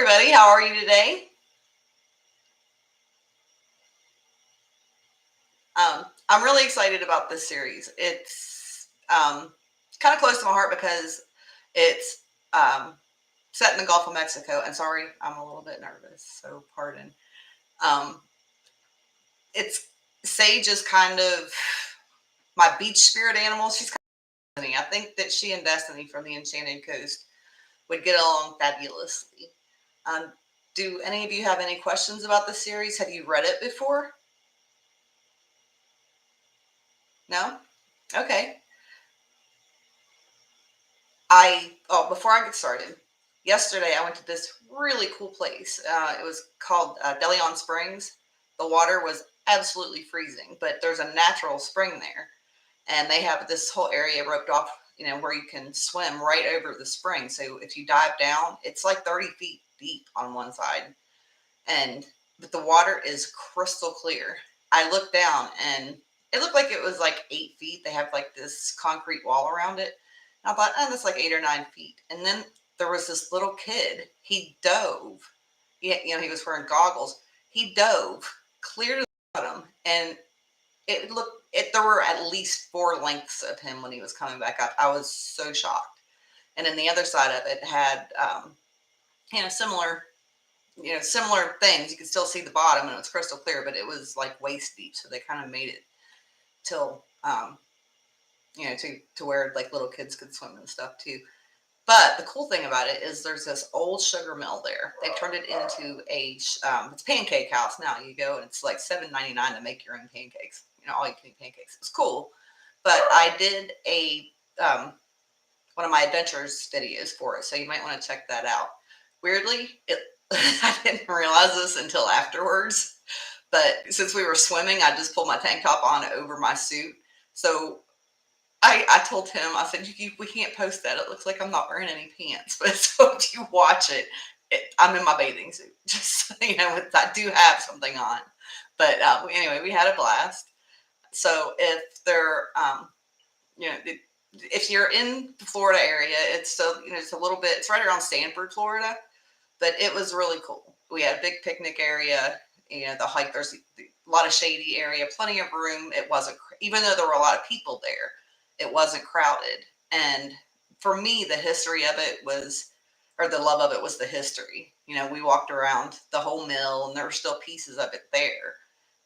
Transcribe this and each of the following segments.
everybody. How are you today? I'm really excited about this series. It's kind of close to my heart because it's set in the Gulf of Mexico. And sorry, I'm a little bit nervous, so pardon. Um, it's Sage is kind of my beach spirit animal. She's kind of Destiny. I think that she and Destiny from the Enchanted Coast would get along fabulously. Um, do any of you have any questions about the series? Have you read it before? No? Okay. Before I get started, yesterday I went to this really cool place. It was called DeLeon Springs. The water was absolutely freezing, but there's a natural spring there, and they have this whole area roped off, where you can swim right over the spring. So if you dive down, it's like 30 feet deep on one side, and but the water is crystal clear. I looked down and it looked like it was like 8 feet. They have like this concrete wall around it. And I thought, oh, that's like 8 or 9 feet. And then there was this little kid. He dove. He was wearing goggles. He dove clear to the bottom, and it looked. There were at least four lengths of him when he was coming back up. I was so shocked. And then the other side of it had, similar similar things. You could still see the bottom and it was crystal clear, but it was like waist deep. So they kind of made it till, to where like little kids could swim and stuff too. But the cool thing about it is there's this old sugar mill there. They turned it into it's pancake house now. You go and it's like $7.99 to make your own pancakes. All you can eat pancakes. It's cool. But I did one of my adventures videos for it, so you might want to check that out. Weirdly, I didn't realize this until afterwards, but since we were swimming, I just pulled my tank top on over my suit. So I told him, I said, we can't post that. It looks like I'm not wearing any pants. But so if you watch I'm in my bathing suit. Just so I do have something on. But anyway, we had a blast. So if you're in the Florida area, it's so it's a little bit. It's right around Sanford, Florida, but it was really cool. We had a big picnic area. The hike. There's a lot of shady area, plenty of room. It wasn't, even though there were a lot of people there, it wasn't crowded. And for me, the history of it was, or the love of it was the history. We walked around the whole mill, and there were still pieces of it there.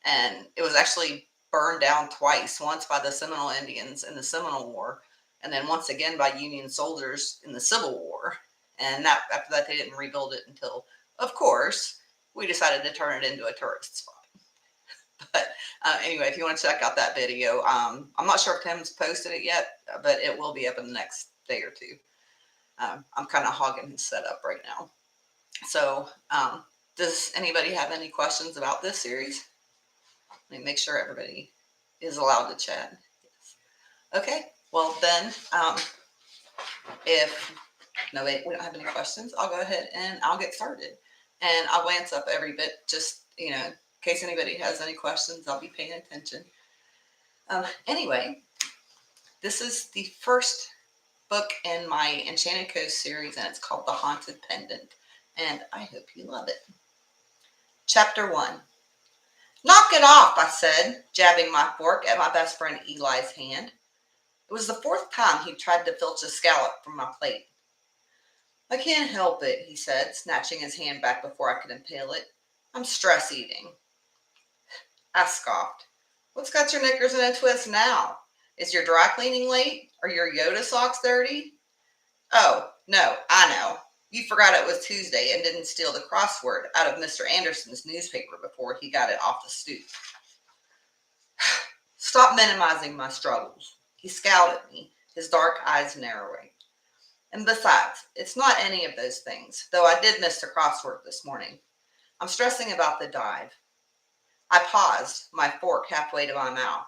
And it was actually burned down twice, once by the Seminole Indians in the Seminole War, and then once again by Union soldiers in the Civil War. And after that, they didn't rebuild it until, of course, we decided to turn it into a tourist spot. But anyway, if you want to check out that video, I'm not sure if Tim's posted it yet, but it will be up in the next day or two. I'm kind of hogging his setup right now. So does anybody have any questions about this series? Let me make sure everybody is allowed to chat. Yes. Okay, well then, if we don't have any questions, I'll go ahead and I'll get started. And I'll glance up every bit, just, in case anybody has any questions, I'll be paying attention. Anyway, this is the first book in my Enchanted Coast series, and it's called The Haunted Pendant. And I hope you love it. Chapter 1. Knock it off, I said, jabbing my fork at my best friend Eli's hand. It was the fourth time he'd tried to filch a scallop from my plate. I can't help it, he said, snatching his hand back before I could impale it. I'm stress eating. I scoffed. What's got your knickers in a twist now? Is your dry cleaning late? Are your Yoda socks dirty? Oh, no, I know. You forgot it was Tuesday and didn't steal the crossword out of Mr. Anderson's newspaper before he got it off the stoop. Stop minimizing my struggles. He scowled at me, his dark eyes narrowing. And besides, it's not any of those things, though I did miss the crossword this morning. I'm stressing about the dive. I paused, my fork halfway to my mouth.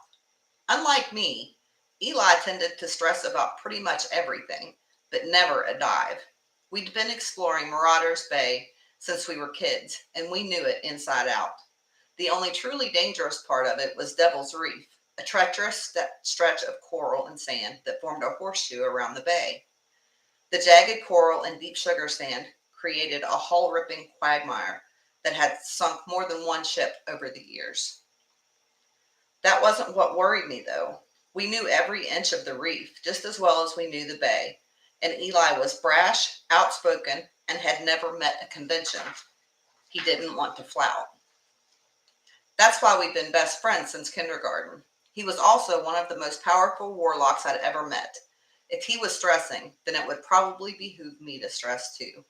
Unlike me, Eli tended to stress about pretty much everything, but never a dive. We'd been exploring Marauders Bay since we were kids, and we knew it inside out. The only truly dangerous part of it was Devil's Reef, a treacherous stretch of coral and sand that formed a horseshoe around the bay. The jagged coral and deep sugar sand created a hull-ripping quagmire that had sunk more than one ship over the years. That wasn't what worried me, though. We knew every inch of the reef just as well as we knew the bay, and Eli was brash, outspoken, and had never met a convention he didn't want to flout. That's why we've been best friends since kindergarten. He was also one of the most powerful warlocks I'd ever met. If he was stressing, then it would probably behoove me to stress too.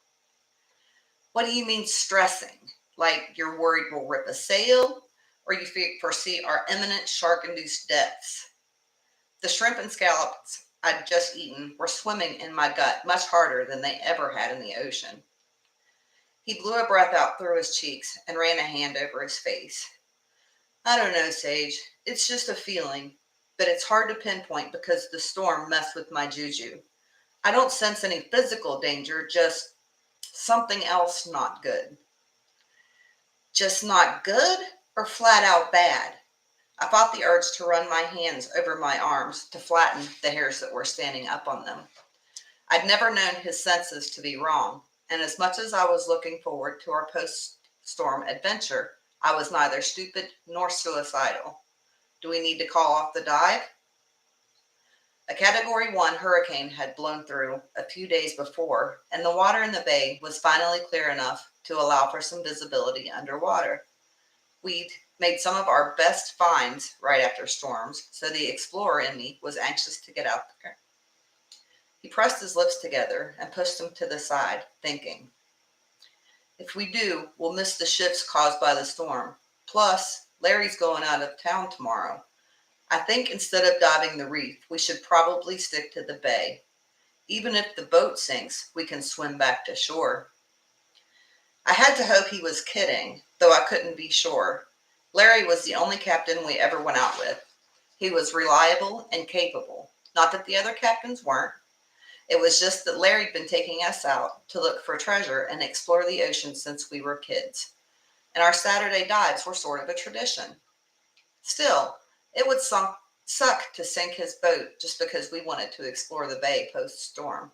What do you mean stressing? Like you're worried we'll rip a sail? Or you foresee our imminent shark-induced deaths? The shrimp and scallops I'd just eaten were swimming in my gut much harder than they ever had in the ocean. He blew a breath out through his cheeks and ran a hand over his face. I don't know, Sage. It's just a feeling, but it's hard to pinpoint because the storm messed with my juju. I don't sense any physical danger, just something else not good. Just not good or flat out bad? I fought the urge to run my hands over my arms to flatten the hairs that were standing up on them. I'd never known his senses to be wrong, and as much as I was looking forward to our post-storm adventure, I was neither stupid nor suicidal. Do we need to call off the dive? A Category 1 hurricane had blown through a few days before, and the water in the bay was finally clear enough to allow for some visibility underwater. We'd made some of our best finds right after storms, so the explorer in me was anxious to get out there. He pressed his lips together and pushed them to the side, thinking, if we do, we'll miss the shifts caused by the storm. Plus, Larry's going out of town tomorrow. I think instead of diving the reef, we should probably stick to the bay. Even if the boat sinks, we can swim back to shore. I had to hope he was kidding, though I couldn't be sure. Larry was the only captain we ever went out with. He was reliable and capable. Not that the other captains weren't. It was just that Larry'd been taking us out to look for treasure and explore the ocean since we were kids. And our Saturday dives were sort of a tradition. Still, it would suck to sink his boat just because we wanted to explore the bay post-storm.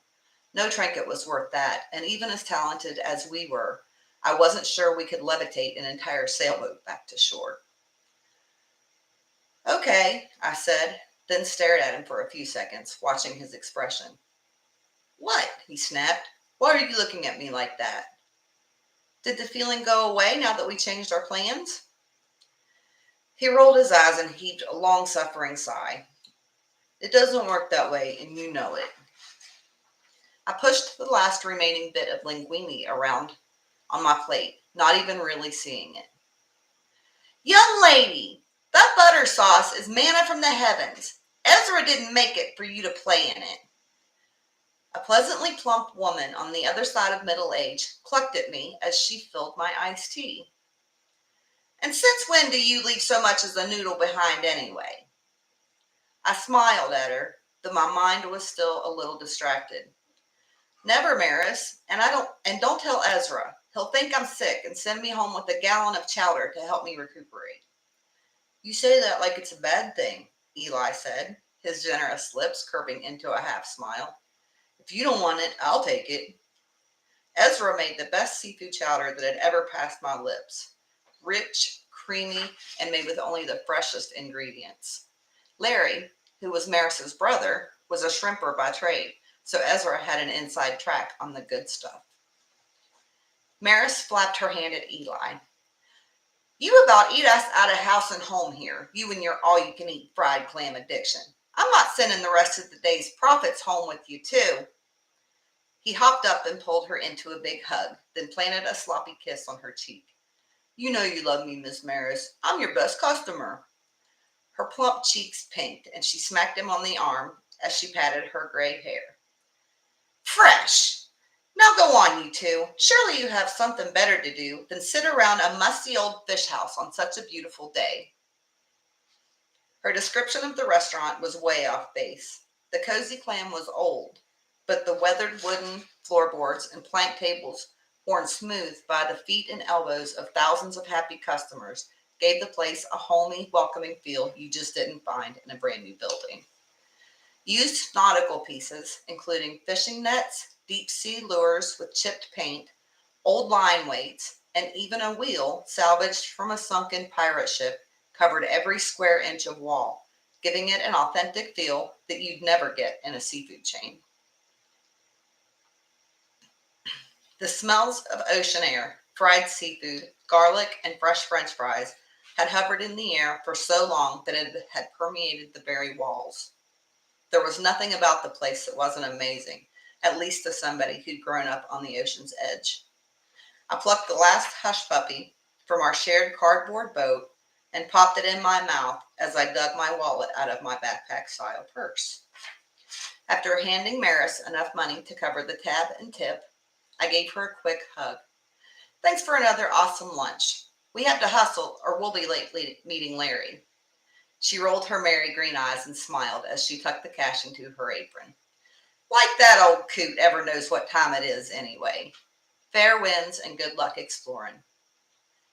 No trinket was worth that, and even as talented as we were, I wasn't sure we could levitate an entire sailboat back to shore. Okay, I said, then stared at him for a few seconds, watching his expression. What? He snapped. Why are you looking at me like that? Did the feeling go away now that we changed our plans? He rolled his eyes and heaved a long-suffering sigh. It doesn't work that way, and you know it. I pushed the last remaining bit of linguine around on my plate, not even really seeing it. Young lady, that butter sauce is manna from the heavens. Ezra didn't make it for you to play in it. A pleasantly plump woman on the other side of middle age clucked at me as she filled my iced tea. And since when do you leave so much as a noodle behind anyway? I smiled at her, though my mind was still a little distracted. Never, Maris, and don't tell Ezra. He'll think I'm sick and send me home with a gallon of chowder to help me recuperate. You say that like it's a bad thing, Eli said, his generous lips curving into a half smile. If you don't want it, I'll take it. Ezra made the best seafood chowder that had ever passed my lips. Rich, creamy, and made with only the freshest ingredients. Larry, who was Maris's brother, was a shrimper by trade, so Ezra had an inside track on the good stuff. Maris flapped her hand at Eli. You about eat us out of house and home here, you and your all-you-can-eat fried clam addiction. I'm not sending the rest of the day's profits home with you, too. He hopped up and pulled her into a big hug, then planted a sloppy kiss on her cheek. You know you love me, Miss Maris. I'm your best customer. Her plump cheeks pinked, and she smacked him on the arm as she patted her gray hair. Fresh! Now go on, you two. Surely you have something better to do than sit around a musty old fish house on such a beautiful day. Her description of the restaurant was way off base. The cozy clam was old, but the weathered wooden floorboards and plank tables, worn smooth by the feet and elbows of thousands of happy customers, gave the place a homey, welcoming feel you just didn't find in a brand new building. Used nautical pieces, including fishing nets, deep-sea lures with chipped paint, Old line weights, and even a wheel salvaged from a sunken pirate ship covered every square inch of wall, giving it an authentic feel that you'd never get in a seafood chain. The smells of ocean air, fried seafood, garlic, and fresh French fries had hovered in the air for so long that it had permeated the very walls. There was nothing about the place that wasn't amazing, at least to somebody who'd grown up on the ocean's edge. I plucked the last hush puppy from our shared cardboard boat and popped it in my mouth as I dug my wallet out of my backpack style purse. After handing Maris enough money to cover the tab and tip, I gave her a quick hug. Thanks for another awesome lunch. We have to hustle or we'll be late meeting Larry. She rolled her merry green eyes and smiled as she tucked the cash into her apron. Like that old coot ever knows what time it is anyway. Fair winds and good luck exploring.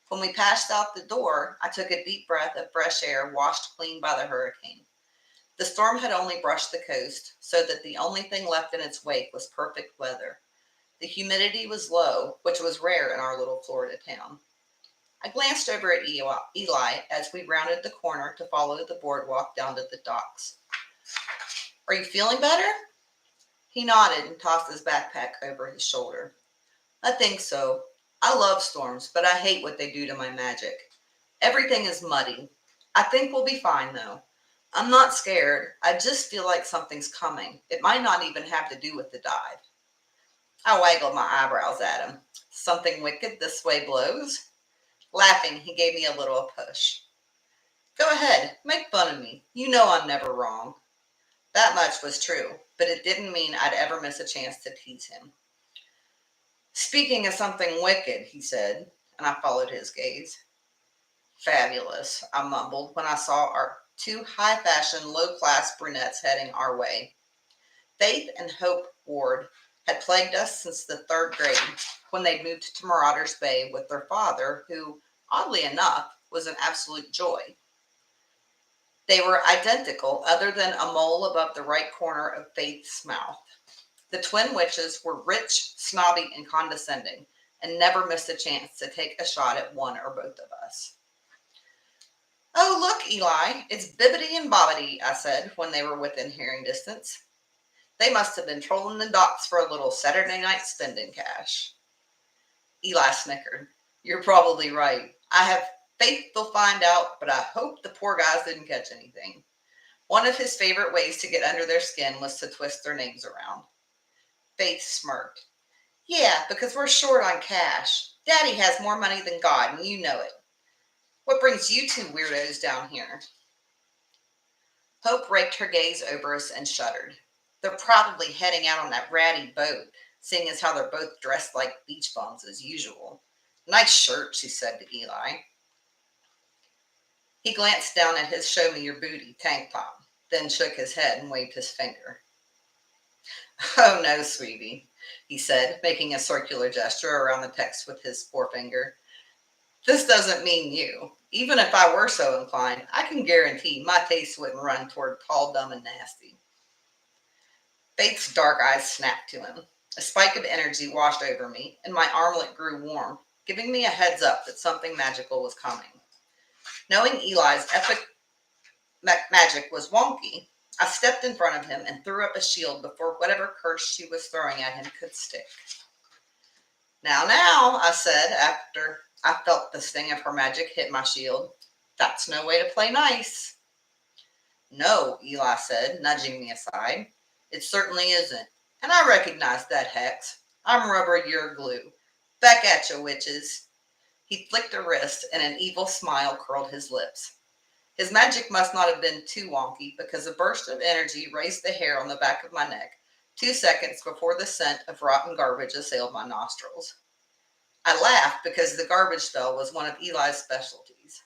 When we passed out the door, I took a deep breath of fresh air washed clean by the hurricane. The storm had only brushed the coast, so that the only thing left in its wake was perfect weather. The humidity was low, which was rare in our little Florida town. I glanced over at Eli as we rounded the corner to follow the boardwalk down to the docks. Are you feeling better? He nodded and tossed his backpack over his shoulder. I think so. I love storms, but I hate what they do to my magic. Everything is muddy. I think we'll be fine, though. I'm not scared. I just feel like something's coming. It might not even have to do with the dive. I waggled my eyebrows at him. Something wicked this way blows? Laughing, he gave me a little push. Go ahead, make fun of me. You know I'm never wrong. That much was true, but it didn't mean I'd ever miss a chance to tease him. Speaking of something wicked, he said, and I followed his gaze. Fabulous, I mumbled when I saw our two high-fashion, low-class brunettes heading our way. Faith and Hope Ward had plagued us since the third grade, when they'd moved to Marauders Bay with their father, who, oddly enough, was an absolute joy. They were identical, other than a mole above the right corner of Faith's mouth. The twin witches were rich, snobby, and condescending, and never missed a chance to take a shot at one or both of us. Oh, look, Eli, it's Bibbidi and Bobbidi, I said when they were within hearing distance. They must have been trolling the docks for a little Saturday night spending cash. Eli snickered. You're probably right. I have faith they'll find out, but I hope the poor guys didn't catch anything. One of his favorite ways to get under their skin was to twist their names around. Faith smirked. Yeah, because we're short on cash. Daddy has more money than God, and you know it. What brings you two weirdos down here? Hope raked her gaze over us and shuddered. They're probably heading out on that ratty boat, seeing as how they're both dressed like beach bums as usual. Nice shirt, she said to Eli. He glanced down at his show me your booty tank top, then shook his head and waved his finger. Oh no, sweetie, he said, making a circular gesture around the text with his forefinger. This doesn't mean you. Even if I were so inclined, I can guarantee my taste wouldn't run toward tall, dumb, and nasty. Faith's dark eyes snapped to him. A spike of energy washed over me, and my armlet grew warm, giving me a heads up that something magical was coming. Knowing Eli's epic magic was wonky, I stepped in front of him and threw up a shield before whatever curse she was throwing at him could stick. Now, I said after I felt the sting of her magic hit my shield. That's no way to play nice. No, Eli said, nudging me aside. It certainly isn't. And I recognize that hex. I'm rubber, you're glue. Back at you, witches. He flicked a wrist and an evil smile curled his lips. His magic must not have been too wonky because a burst of energy raised the hair on the back of my neck 2 seconds before the scent of rotten garbage assailed my nostrils. I laughed because the garbage spell was one of Eli's specialties.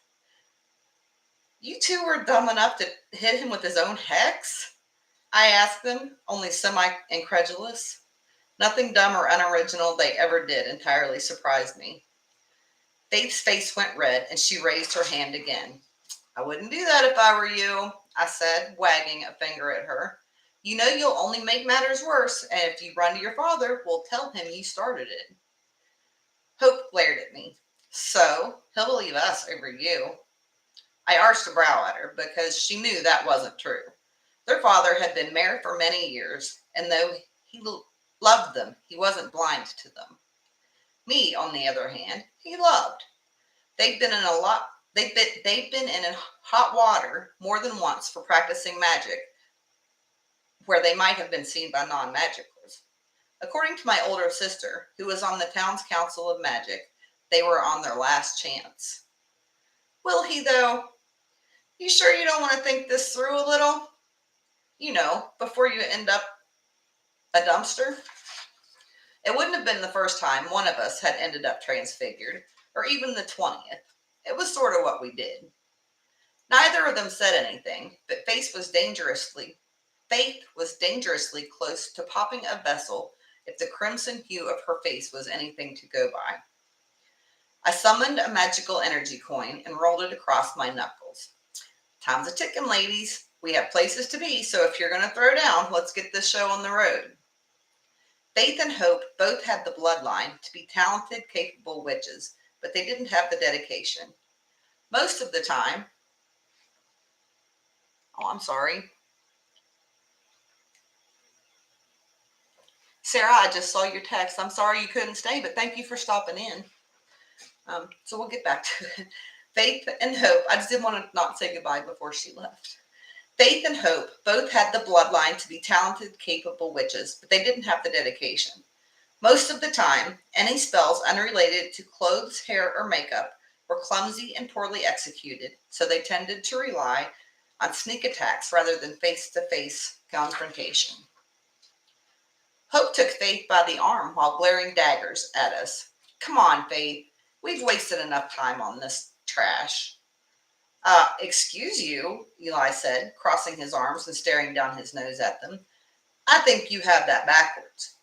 You two were dumb enough to hit him with his own hex? I asked them, only semi-incredulous. Nothing dumb or unoriginal they ever did entirely surprised me. Faith's face went red and she raised her hand again. I wouldn't do that if I were you, I said, wagging a finger at her. You know you'll only make matters worse, and if you run to your father, we'll tell him you started it. Hope glared at me. So, he'll believe us over you. I arched a brow at her because she knew that wasn't true. Their father had been married for many years, and though he loved them, he wasn't blind to them. Me, on the other hand, he loved. They'd been in a lot. They'd been in hot water more than once for practicing magic, where they might have been seen by non-magicals. According to my older sister, who was on the town's council of magic, they were on their last chance. Will he, though? You sure you don't want to think this through a little? Before you end up a dumpster? It wouldn't have been the first time one of us had ended up transfigured, or even the 20th. It was sort of what we did. Neither of them said anything, but Faith was dangerously close to popping a vessel if the crimson hue of her face was anything to go by. I summoned a magical energy coin and rolled it across my knuckles. Time's a ticking, ladies. We have places to be, so if you're going to throw down, let's get this show on the road. Faith and Hope both had the bloodline to be talented, capable witches, but they didn't have the dedication. Most of the time, I'm sorry. Sarah, I just saw your text. I'm sorry you couldn't stay, but thank you for stopping in. So we'll get back to it. Faith and Hope, I just didn't want to not say goodbye before she left. Faith and Hope both had the bloodline to be talented, capable witches, but they didn't have the dedication. Most of the time, any spells unrelated to clothes, hair, or makeup were clumsy and poorly executed, so they tended to rely on sneak attacks rather than face-to-face confrontation. Hope took Faith by the arm while glaring daggers at us. Come on, Faith. We've wasted enough time on this trash. Excuse you, Eli said, crossing his arms and staring down his nose at them. I think you have that backwards.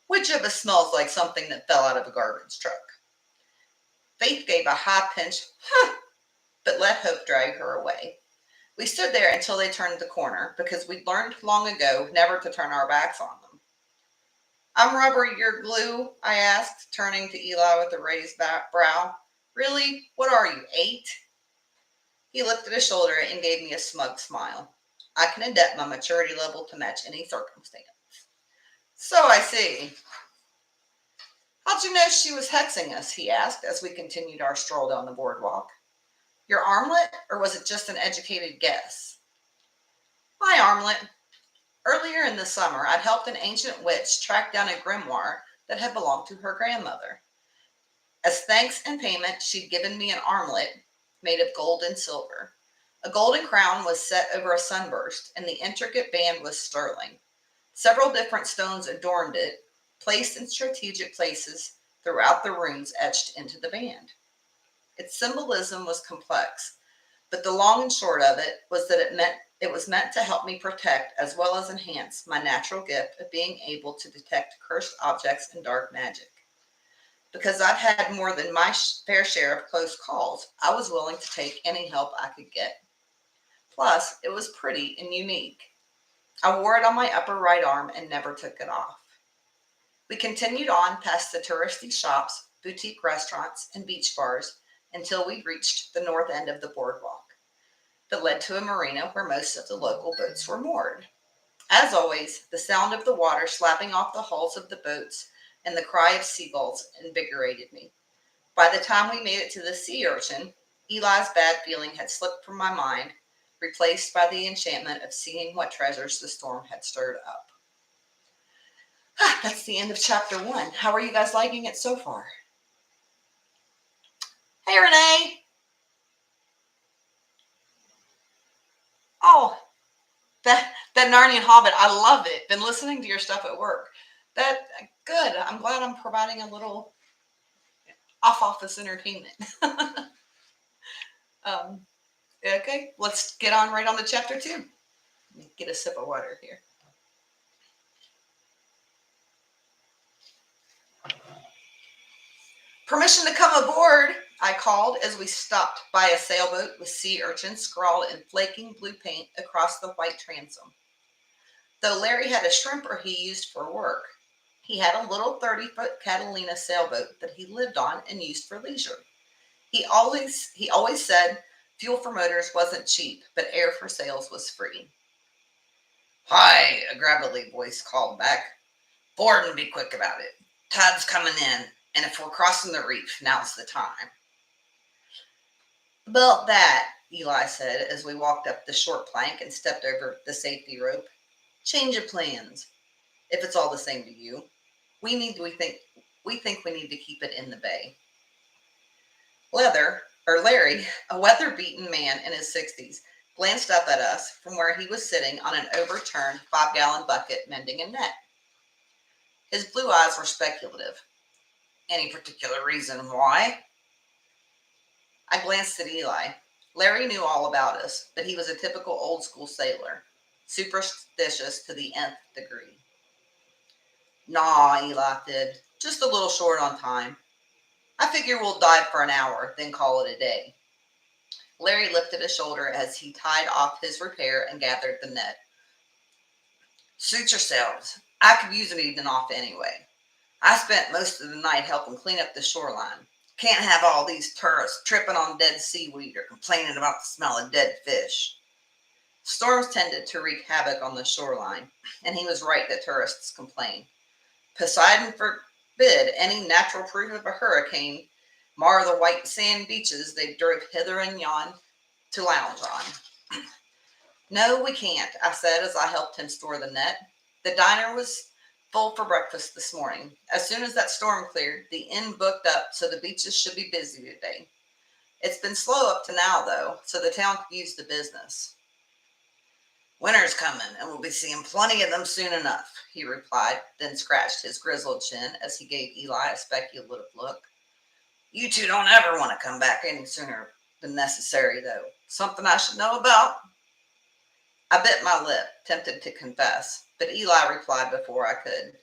Which of us smells like something that fell out of a garbage truck? Faith gave a high-pitched, huh, but let Hope drag her away. We stood there until they turned the corner, because we'd learned long ago never to turn our backs on them. I'm rubber, you're glue, I asked, turning to Eli with a raised brow. Really? What are you, 8? He lifted a shoulder and gave me a smug smile. I can adapt my maturity level to match any circumstance. So I see. How'd you know she was hexing us? He asked as we continued our stroll down the boardwalk. Your armlet, or was it just an educated guess? My armlet. Earlier in the summer, I'd helped an ancient witch track down a grimoire that had belonged to her grandmother. As thanks and payment, she'd given me an armlet made of gold and silver. A golden crown was set over a sunburst, and the intricate band was sterling. Several different stones adorned it, placed in strategic places throughout the runes etched into the band. Its symbolism was complex, but the long and short of it was that it was meant to help me protect as well as enhance my natural gift of being able to detect cursed objects and dark magic. Because I'd had more than my fair share of close calls, I was willing to take any help I could get. Plus, it was pretty and unique. I wore it on my upper right arm and never took it off. We continued on past the touristy shops, boutique restaurants, and beach bars until we reached the north end of the boardwalk that led to a marina where most of the local boats were moored. As always, the sound of the water slapping off the hulls of the boats and the cry of seagulls invigorated me. By the time we made it to the sea urchin, Eli's bad feeling had slipped from my mind, replaced by the enchantment of seeing what treasures the storm had stirred up. That's the end of chapter 1. How are you guys liking it so far? Hey, Renee. Oh, that Narnian Hobbit. I love it. Been listening to your stuff at work. That good. I'm glad I'm providing a little off-office entertainment. Okay, let's get on right on to chapter 2. Let me get a sip of water here. Permission to come aboard, I called as we stopped by a sailboat with sea urchins scrawled in flaking blue paint across the white transom. Though Larry had a shrimper he used for work, He had a little 30-foot Catalina sailboat that he lived on and used for leisure. He always said fuel for motors wasn't cheap, but air for sails was free. Hi, a gravelly voice called back. Board and be quick about it. Tide's coming in, and if we're crossing the reef, now's the time. About that, Eli said as we walked up the short plank and stepped over the safety rope. Change of plans, if it's all the same to you. We think we need to keep it in the bay. Larry, a weather-beaten man in his 60s, glanced up at us from where he was sitting on an overturned 5-gallon bucket mending a net. His blue eyes were speculative. Any particular reason why? I glanced at Eli. Larry knew all about us, but he was a typical old-school sailor, superstitious to the nth degree. Nah, Eli did. Just a little short on time. I figure we'll dive for an hour, then call it a day. Larry lifted a shoulder as he tied off his repair and gathered the net. Suit yourselves. I could use an evening off anyway. I spent most of the night helping clean up the shoreline. Can't have all these tourists tripping on dead seaweed or complaining about the smell of dead fish. Storms tended to wreak havoc on the shoreline, and he was right that tourists complain. Poseidon forbid any natural proof of a hurricane mar the white sand beaches they drove hither and yon to lounge on. No, we can't, I said as I helped him store the net. The diner was full for breakfast this morning. As soon as that storm cleared, the inn booked up, so the beaches should be busy today. It's been slow up to now, though, so the town could use the business. Winter's coming, and we'll be seeing plenty of them soon enough, he replied, then scratched his grizzled chin as he gave Eli a speculative look. You two don't ever want to come back any sooner than necessary, though. Something I should know about? I bit my lip, tempted to confess, but Eli replied before I could.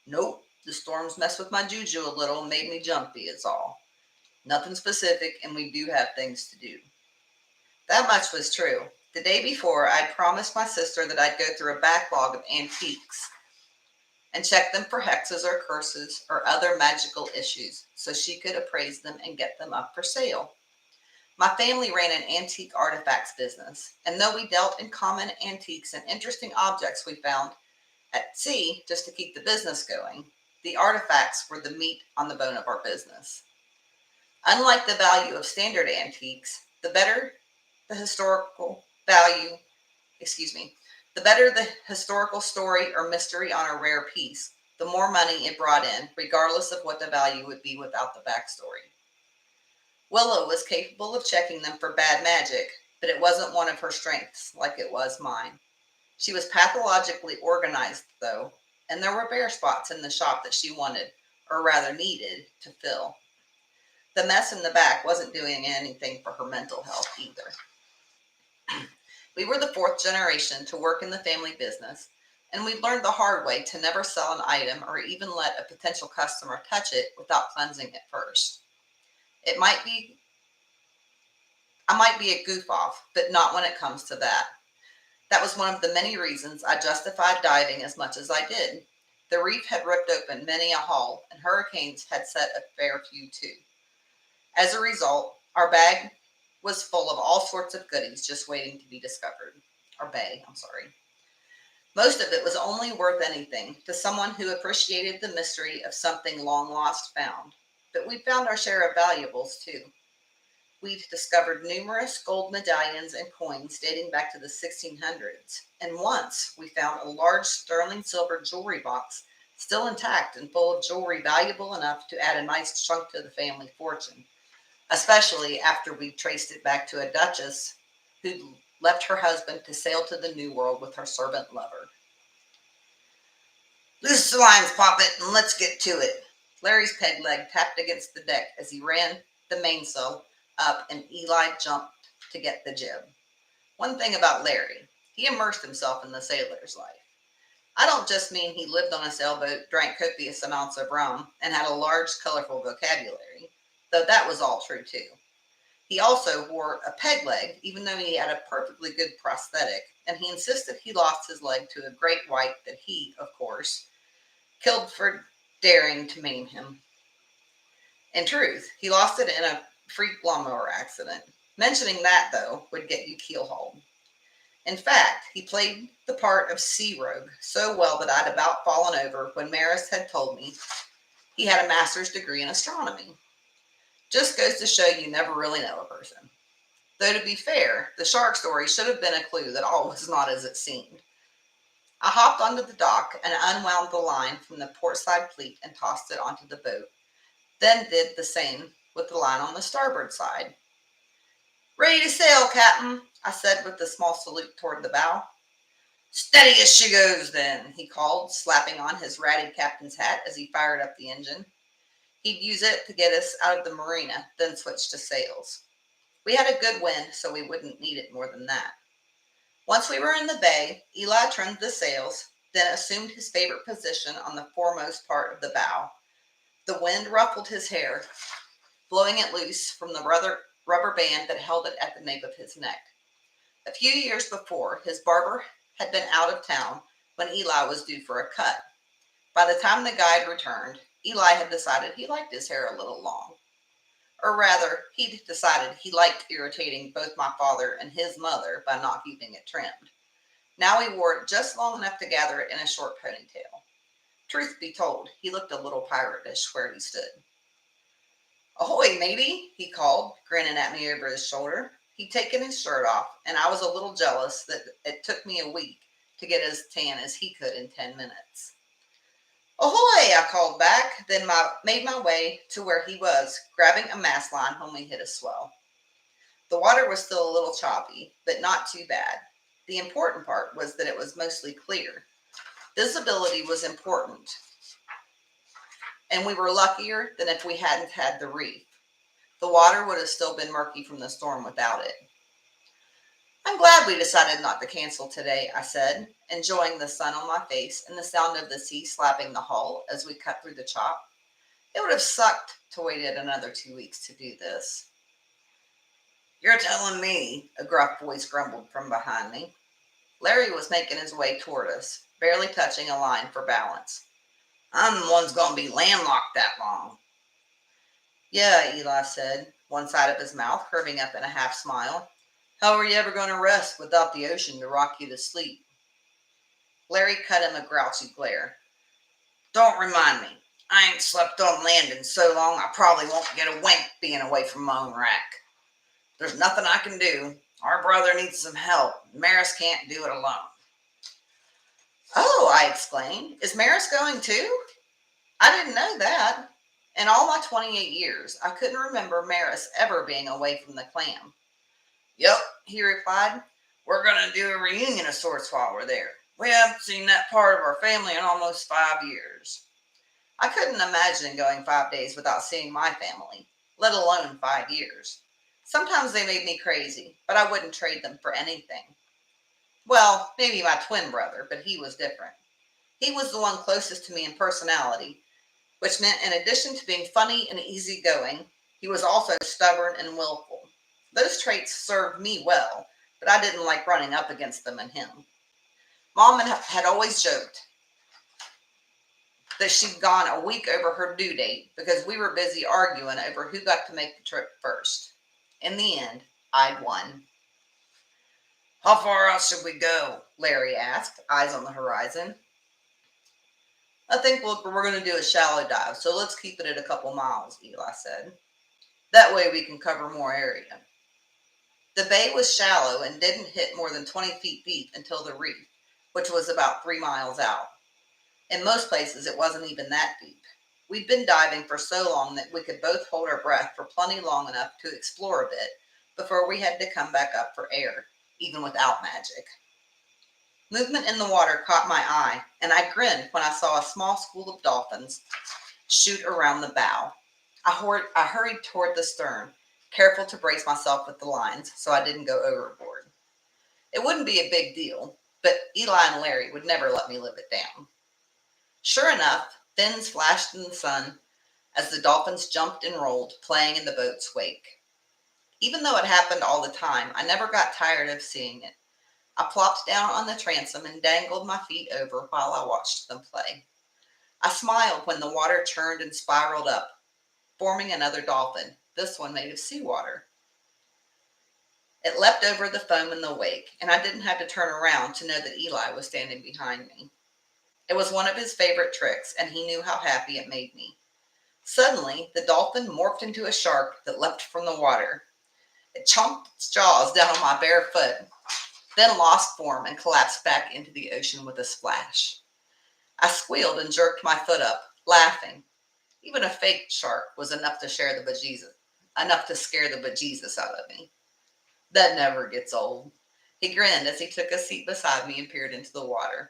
Nope, the storms messed with my juju a little and made me jumpy, is all. Nothing specific, and we do have things to do. That much was true. The day before, I'd promised my sister that I'd go through a backlog of antiques and check them for hexes or curses or other magical issues so she could appraise them and get them up for sale. My family ran an antique artifacts business, and though we dealt in common antiques and interesting objects we found at sea just to keep the business going, the artifacts were the meat on the bone of our business. Unlike the value of standard antiques, the better the historical story or mystery on a rare piece, the more money it brought in, regardless of what the value would be without the backstory. Willow was capable of checking them for bad magic, but it wasn't one of her strengths like it was mine. She was pathologically organized, though, and there were bare spots in the shop that she wanted, or rather needed, to fill. The mess in the back wasn't doing anything for her mental health either. We were the 4th generation to work in the family business, and we learned the hard way to never sell an item or even let a potential customer touch it without cleansing it first. I might be a goof off, but not when it comes to that. That was one of the many reasons I justified diving as much as I did. The reef had ripped open many a hull, and hurricanes had set a fair few too. As a result, our bag was full of all sorts of goodies just waiting to be discovered. Our bay, I'm sorry. Most of it was only worth anything to someone who appreciated the mystery of something long lost found. But we found our share of valuables too. We'd discovered numerous gold medallions and coins dating back to the 1600s, and once we found a large sterling silver jewelry box still intact and full of jewelry valuable enough to add a nice chunk to the family fortune, especially after we traced it back to a duchess who'd left her husband to sail to the New World with her servant lover. Loose the lines, Poppet, and let's get to it. Larry's peg leg tapped against the deck as he ran the mainsail up, and Eli jumped to get the jib. One thing about Larry, he immersed himself in the sailor's life. I don't just mean he lived on a sailboat, drank copious amounts of rum, and had a large, colorful vocabulary, though that was all true too. He also wore a peg leg, even though he had a perfectly good prosthetic, and he insisted he lost his leg to a great white that he, of course, killed for daring to maim him. In truth, he lost it in a freak lawnmower accident. Mentioning that, though, would get you keelhauled. In fact, he played the part of Sea Rogue so well that I'd about fallen over when Maris had told me he had a master's degree in astronomy. Just goes to show you never really know a person. Though to be fair, the shark story should have been a clue that all was not as it seemed. I hopped onto the dock and unwound the line from the portside pleat and tossed it onto the boat, then did the same with the line on the starboard side. "Ready to sail, Captain," I said with a small salute toward the bow. "Steady as she goes, then," he called, slapping on his ratty captain's hat as he fired up the engine. He'd use it to get us out of the marina, then switch to sails. We had a good wind, so we wouldn't need it more than that. Once we were in the bay, Eli trimmed the sails, then assumed his favorite position on the foremost part of the bow. The wind ruffled his hair, blowing it loose from the rubber band that held it at the nape of his neck. A few years before, his barber had been out of town when Eli was due for a cut. By the time the guide returned, Eli had decided he liked his hair a little long. Or rather, he'd decided he liked irritating both my father and his mother by not keeping it trimmed. Now he wore it just long enough to gather it in a short ponytail. Truth be told, he looked a little pirate-ish where he stood. "Ahoy, matey," he called, grinning at me over his shoulder. He'd taken his shirt off, and I was a little jealous that it took me a week to get as tan as he could in 10 minutes. "Ahoy," I called back, then made my way to where he was, grabbing a mast line when we hit a swell. The water was still a little choppy, but not too bad. The important part was that it was mostly clear. Visibility was important, and we were luckier than if we hadn't had the reef. The water would have still been murky from the storm without it. "I'm glad we decided not to cancel today," I said, enjoying the sun on my face and the sound of the sea slapping the hull as we cut through the chop. It would have sucked to wait another 2 weeks to do this. "You're telling me," a gruff voice grumbled from behind me. Larry was making his way toward us, barely touching a line for balance. "I'm the one's going to be landlocked that long." "Yeah," Eli said, one side of his mouth curving up in a half smile. "How are you ever going to rest without the ocean to rock you to sleep?" Larry cut him a grouchy glare. "Don't remind me. I ain't slept on land in so long I probably won't get a wink being away from my own rack. There's nothing I can do. Our brother needs some help. Maris can't do it alone." "Oh," I exclaimed. "Is Maris going too? I didn't know that. In all my 28 years, I couldn't remember Maris ever being away from the clan." "Yep," he replied. "We're going to do a reunion of sorts while we're there. We haven't seen that part of our family in almost 5 years." I couldn't imagine going 5 days without seeing my family, let alone 5 years. Sometimes they made me crazy, but I wouldn't trade them for anything. Well, maybe my twin brother, but he was different. He was the one closest to me in personality, which meant in addition to being funny and easygoing, he was also stubborn and willful. Those traits served me well, but I didn't like running up against them and him. Mom had always joked that she'd gone a week over her due date because we were busy arguing over who got to make the trip first. In the end, I'd won. "How far out should we go?" Larry asked, eyes on the horizon. "I think we're going to do a shallow dive, so let's keep it at a couple miles," Eli said. "That way we can cover more area." The bay was shallow and didn't hit more than 20 feet deep until the reef, which was about 3 miles out. In most places, it wasn't even that deep. We'd been diving for so long that we could both hold our breath for plenty long enough to explore a bit before we had to come back up for air, even without magic. Movement in the water caught my eye, and I grinned when I saw a small school of dolphins shoot around the bow. I hurried toward the stern, careful to brace myself with the lines so I didn't go overboard. It wouldn't be a big deal, but Eli and Larry would never let me live it down. Sure enough, fins flashed in the sun as the dolphins jumped and rolled, playing in the boat's wake. Even though it happened all the time, I never got tired of seeing it. I plopped down on the transom and dangled my feet over while I watched them play. I smiled when the water turned and spiraled up, forming another dolphin, this one made of seawater. It leapt over the foam in the wake, and I didn't have to turn around to know that Eli was standing behind me. It was one of his favorite tricks, and he knew how happy it made me. Suddenly, the dolphin morphed into a shark that leapt from the water. It chomped its jaws down on my bare foot, then lost form and collapsed back into the ocean with a splash. I squealed and jerked my foot up, laughing. Even a fake shark was enough to scare the bejesus out of me. That never gets old. He grinned as he took a seat beside me and peered into the water.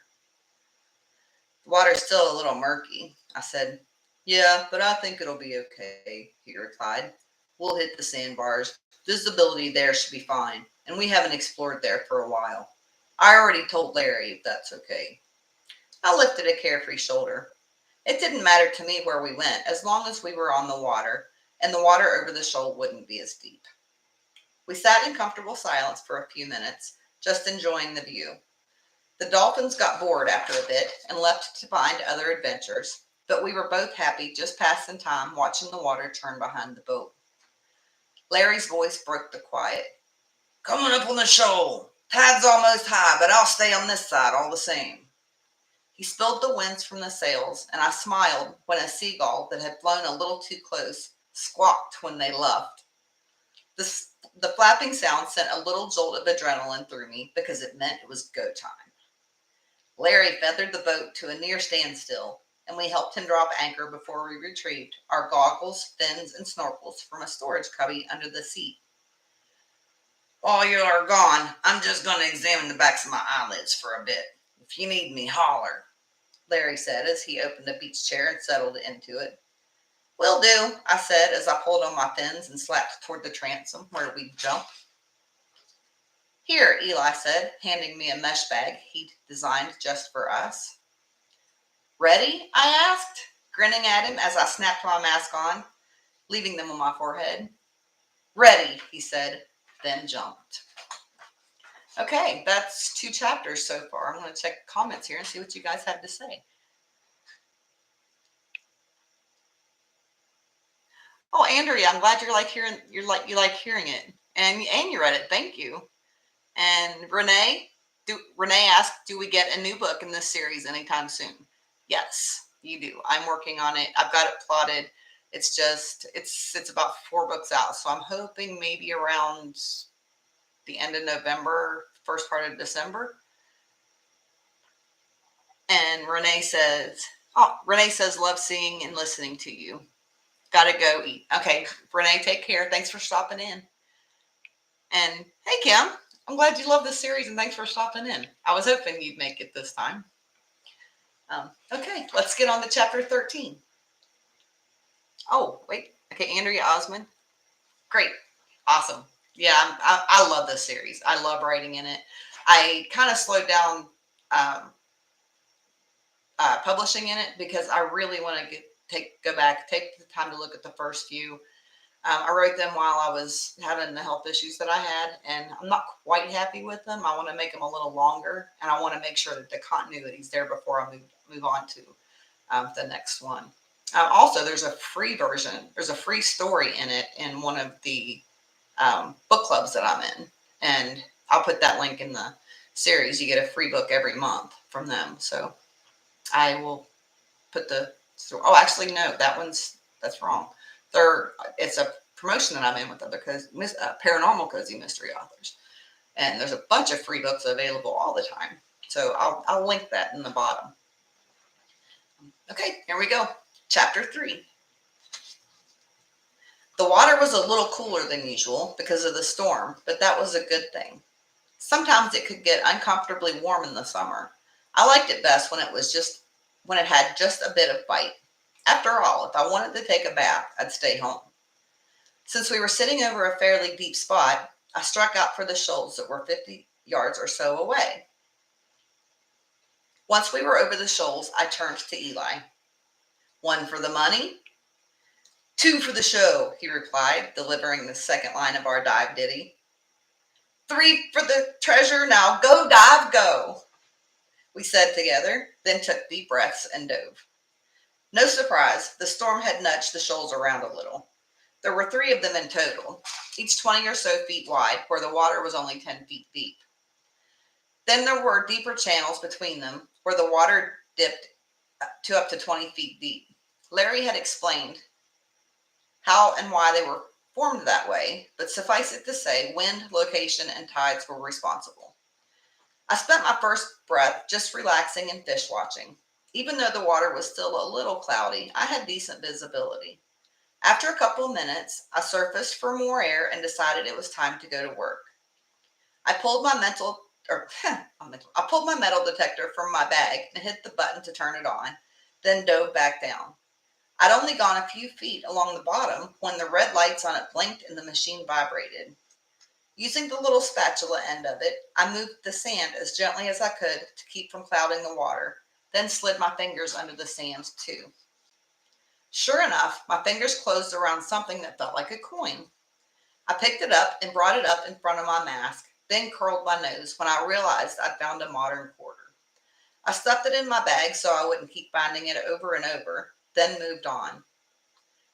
The water's still a little murky, I said. Yeah, but I think it'll be okay, he replied. We'll hit the sandbars. Visibility there should be fine, and we haven't explored there for a while. I already told Larry if that's okay. I lifted a carefree shoulder. It didn't matter to me where we went as long as we were on the water, and the water over the shoal wouldn't be as deep. We sat in comfortable silence for a few minutes, just enjoying the view. The dolphins got bored after a bit and left to find other adventures, but we were both happy just passing time watching the water turn behind the boat. Larry's voice broke the quiet. Coming up on the shoal. Tide's almost high, but I'll stay on this side all the same. He spilled the winds from the sails, and I smiled when a seagull that had flown a little too close squawked when they left. The flapping sound sent a little jolt of adrenaline through me because it meant it was go time. Larry feathered the boat to a near standstill, and we helped him drop anchor before we retrieved our goggles, fins, and snorkels from a storage cubby under the seat. While you are gone, I'm just going to examine the backs of my eyelids for a bit. If you need me, holler, Larry said as he opened a beach chair and settled into it. Will do, I said as I pulled on my fins and slapped toward the transom where we'd jump. Here, Eli said, handing me a mesh bag he'd designed just for us. Ready? I asked, grinning at him as I snapped my mask on, leaving them on my forehead. Ready, he said, then jumped. Okay, that's 2 chapters so far. I'm going to check comments here and see what you guys have to say. Oh, Andrea, I'm glad you like hearing it, and you read it. Thank you. And Renee asked, do we get a new book in this series anytime soon? Yes, you do. I'm working on it. I've got it plotted. It's about 4 books out, so I'm hoping maybe around the end of November, first part of December. And Renee says, love seeing and listening to you. Gotta go eat. Okay, Renee, take care. Thanks for stopping in. And hey, Kim, I'm glad you love this series and thanks for stopping in. I was hoping you'd make it this time. Okay, let's get on to chapter 13. Oh, wait. Okay, Andrea Osmond. Great. Awesome. Yeah, I love this series. I love writing in it. I kind of slowed down publishing in it because I really want to take the time to look at the first few. I wrote them while I was having the health issues that I had, and I'm not quite happy with them. I want to make them a little longer, and I want to make sure that the continuity is there before I move on to the next one. Also, there's a free version. There's a free story in it in one of the book clubs that I'm in, and I'll put that link in the series. You get a free book every month from them, so I will put oh, actually, no, that's wrong. It's a promotion that I'm in with other paranormal cozy mystery authors, and there's a bunch of free books available all the time. So I'll link that in the bottom. Okay, here we go. Chapter 3. The water was a little cooler than usual because of the storm, but that was a good thing. Sometimes it could get uncomfortably warm in the summer. I liked it best when it had just a bit of bite. After all, if I wanted to take a bath, I'd stay home. Since we were sitting over a fairly deep spot, I struck out for the shoals that were 50 yards or so away. Once we were over the shoals, I turned to Eli. 1 for the money? 2 for the show, he replied, delivering the second line of our dive ditty. 3 for the treasure, now go dive, go, we said together, then took deep breaths and dove. No surprise, the storm had nudged the shoals around a little. There were 3 of them in total, each 20 or so feet wide, where the water was only 10 feet deep. Then there were deeper channels between them, where the water dipped to up to 20 feet deep. Larry had explained how and why they were formed that way, but suffice it to say, wind, location, and tides were responsible. I spent my first breath just relaxing and fish watching. Even though the water was still a little cloudy, I had decent visibility. After a couple of minutes, I surfaced for more air and decided it was time to go to work. I pulled my I pulled my metal detector from my bag and hit the button to turn it on, then dove back down. I'd only gone a few feet along the bottom when the red lights on it blinked and the machine vibrated. Using the little spatula end of it, I moved the sand as gently as I could to keep from clouding the water, then slid my fingers under the sand too. Sure enough, my fingers closed around something that felt like a coin. I picked it up and brought it up in front of my mask, then curled my nose when I realized I'd found a modern quarter. I stuffed it in my bag so I wouldn't keep finding it over and over, then moved on.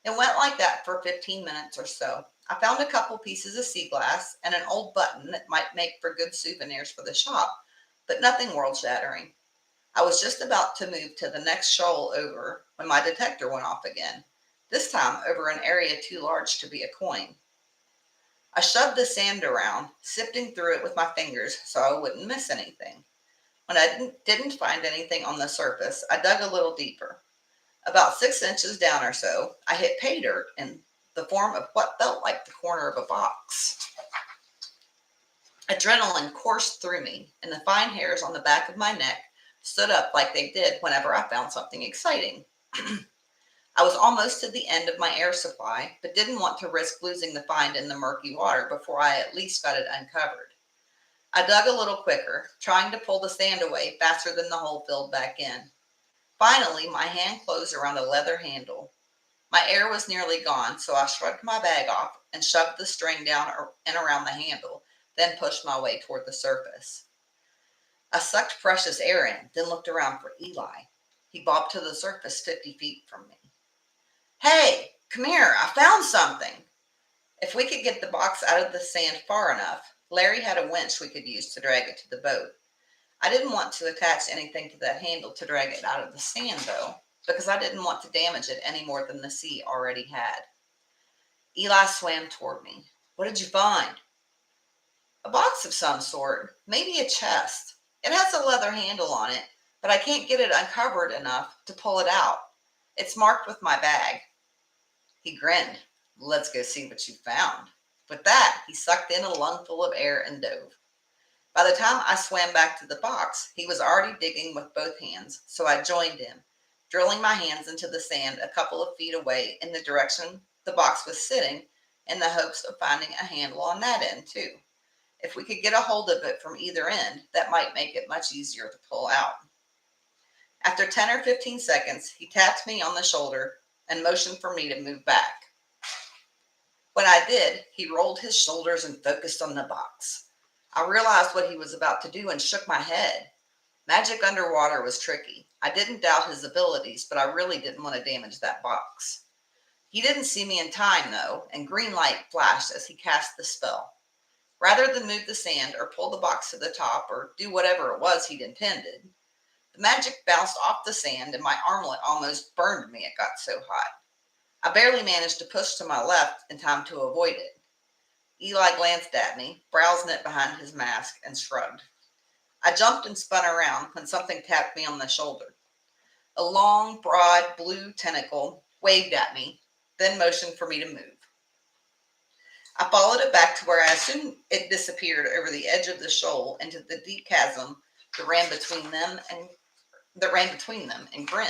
It went like that for 15 minutes or so. I found a couple pieces of sea glass and an old button that might make for good souvenirs for the shop, but nothing world shattering. I was just about to move to the next shoal over when my detector went off again, this time over an area too large to be a coin. I shoved the sand around, sifting through it with my fingers so I wouldn't miss anything. When I didn't find anything on the surface, I dug a little deeper. About 6 inches down or so, I hit pay dirt in the form of what felt like the corner of a box. Adrenaline coursed through me, and the fine hairs on the back of my neck stood up like they did whenever I found something exciting. I was almost to the end of my air supply, but didn't want to risk losing the find in the murky water before I at least got it uncovered. I dug a little quicker, trying to pull the sand away faster than the hole filled back in. Finally, my hand closed around a leather handle. My air was nearly gone, so I shrugged my bag off and shoved the string down and around the handle, then pushed my way toward the surface. I sucked precious air in, then looked around for Eli. He bobbed to the surface 50 feet from me. Hey, come here, I found something. If we could get the box out of the sand far enough, Larry had a winch we could use to drag it to the boat. I didn't want to attach anything to that handle to drag it out of the sand, though, because I didn't want to damage it any more than the sea already had. Eli swam toward me. What did you find? A box of some sort, maybe a chest. It has a leather handle on it, but I can't get it uncovered enough to pull it out. It's marked with my bag. He grinned. Let's go see what you found. With that, he sucked in a lungful of air and dove. By the time I swam back to the box, he was already digging with both hands, so I joined him, drilling my hands into the sand a couple of feet away in the direction the box was sitting, in the hopes of finding a handle on that end, too. If we could get a hold of it from either end, that might make it much easier to pull out. After 10 or 15 seconds, he tapped me on the shoulder and motioned for me to move back. When I did, he rolled his shoulders and focused on the box. I realized what he was about to do and shook my head. Magic underwater was tricky. I didn't doubt his abilities, but I really didn't want to damage that box. He didn't see me in time, though, and green light flashed as he cast the spell. Rather than move the sand or pull the box to the top or do whatever it was he'd intended, the magic bounced off the sand and my armlet almost burned me, it got so hot. I barely managed to push to my left in time to avoid it. Eli glanced at me, brows knit behind his mask, and shrugged. I jumped and spun around when something tapped me on the shoulder. A long, broad, blue tentacle waved at me, then motioned for me to move. I followed it back to where I assumed it disappeared over the edge of the shoal into the deep chasm that ran between them and grinned.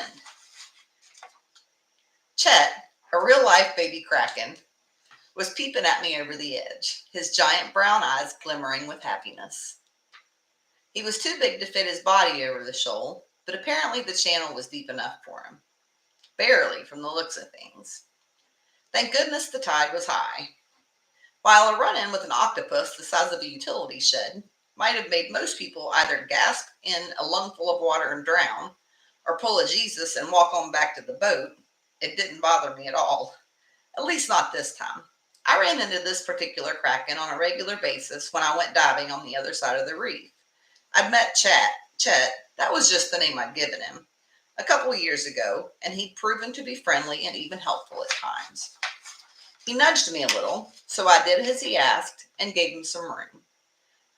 Chet, a real-life baby kraken, was peeping at me over the edge, his giant brown eyes glimmering with happiness. He was too big to fit his body over the shoal, but apparently the channel was deep enough for him. Barely, from the looks of things. Thank goodness the tide was high. While a run-in with an octopus the size of a utility shed might have made most people either gasp in a lungful of water and drown, or pull a Jesus and walk on back to the boat, it didn't bother me at all. At least not this time. I ran into this particular kraken on a regular basis when I went diving on the other side of the reef. I'd met Chet, that was just the name I'd given him, a couple years ago, and he'd proven to be friendly and even helpful at times. He nudged me a little, so I did as he asked and gave him some room.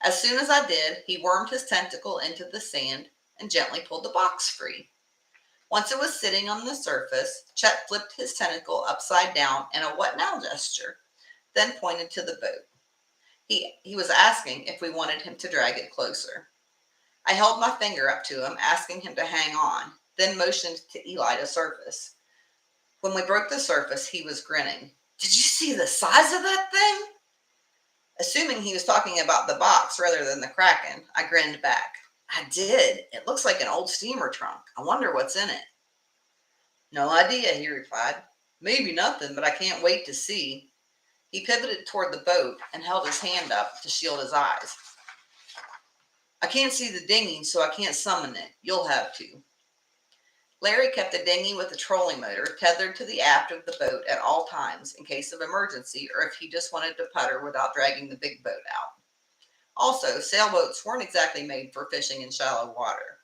As soon as I did, he wormed his tentacle into the sand and gently pulled the box free. Once it was sitting on the surface, Chet flipped his tentacle upside down in a what now gesture, then pointed to the boat. He was asking if we wanted him to drag it closer. I held my finger up to him, asking him to hang on, then motioned to Eli to surface. When we broke the surface, he was grinning. Did you see the size of that thing? Assuming he was talking about the box rather than the kraken, I grinned back. I did. It looks like an old steamer trunk. I wonder what's in it. No idea, he replied. Maybe nothing, but I can't wait to see. He pivoted toward the boat and held his hand up to shield his eyes. I can't see the dinghy, so I can't summon it. You'll have to. Larry kept the dinghy with the trolling motor tethered to the aft of the boat at all times in case of emergency or if he just wanted to putter without dragging the big boat out. Also, sailboats weren't exactly made for fishing in shallow water.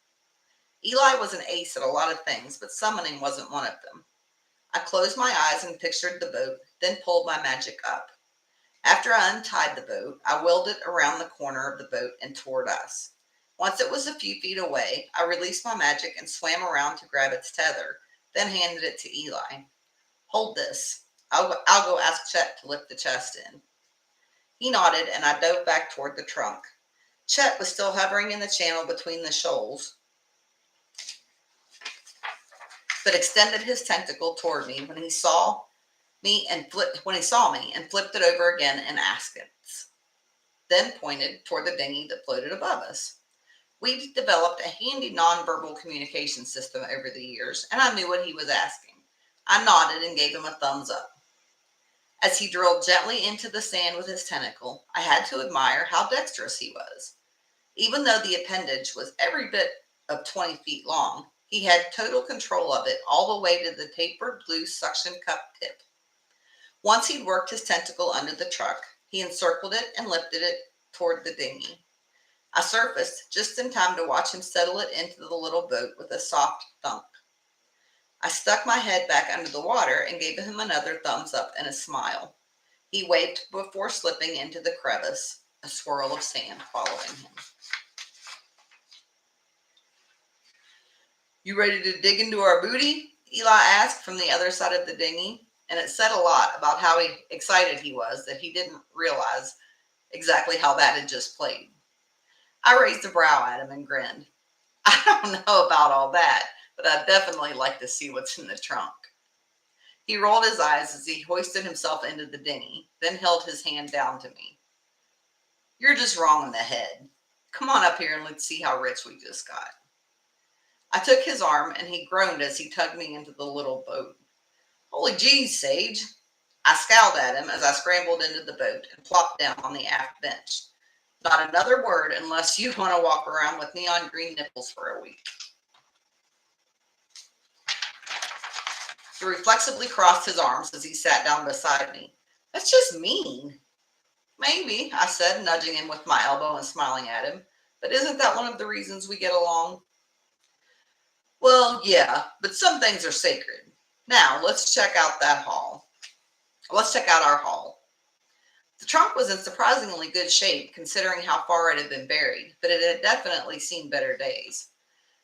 Eli was an ace at a lot of things, but summoning wasn't one of them. I closed my eyes and pictured the boat, then pulled my magic up. After I untied the boat, I willed it around the corner of the boat and toward us. Once it was a few feet away, I released my magic and swam around to grab its tether, then handed it to Eli. Hold this. I'll go ask Chet to lift the chest in. He nodded, and I dove back toward the trunk. Chet was still hovering in the channel between the shoals, but extended his tentacle toward me when he saw me and flipped it over again in askance, then pointed toward the dinghy that floated above us. We'd developed a handy nonverbal communication system over the years, and I knew what he was asking. I nodded and gave him a thumbs up. As he drilled gently into the sand with his tentacle, I had to admire how dexterous he was. Even though the appendage was every bit of 20 feet long, he had total control of it all the way to the tapered blue suction cup tip. Once he'd worked his tentacle under the truck, he encircled it and lifted it toward the dinghy. I surfaced just in time to watch him settle it into the little boat with a soft thunk. I stuck my head back under the water and gave him another thumbs up and a smile. He waved before slipping into the crevice, a swirl of sand following him. You ready to dig into our booty? Eli asked from the other side of the dinghy, and it said a lot about how excited he was that he didn't realize exactly how that had just played. I raised a brow at him and grinned. I don't know about all that, but I'd definitely like to see what's in the trunk. He rolled his eyes as he hoisted himself into the dinghy, then held his hand down to me. You're just wrong in the head. Come on up here and let's see how rich we just got. I took his arm and he groaned as he tugged me into the little boat. Holy geez, Sage. I scowled at him as I scrambled into the boat and plopped down on the aft bench. Not another word unless you want to walk around with neon green nipples for a week. He reflexively crossed his arms as he sat down beside me. That's just mean. Maybe, I said, nudging him with my elbow and smiling at him. But isn't that one of the reasons we get along? Well, yeah, but some things are sacred. Now, let's check out our haul. The trunk was in surprisingly good shape considering how far it had been buried, but it had definitely seen better days.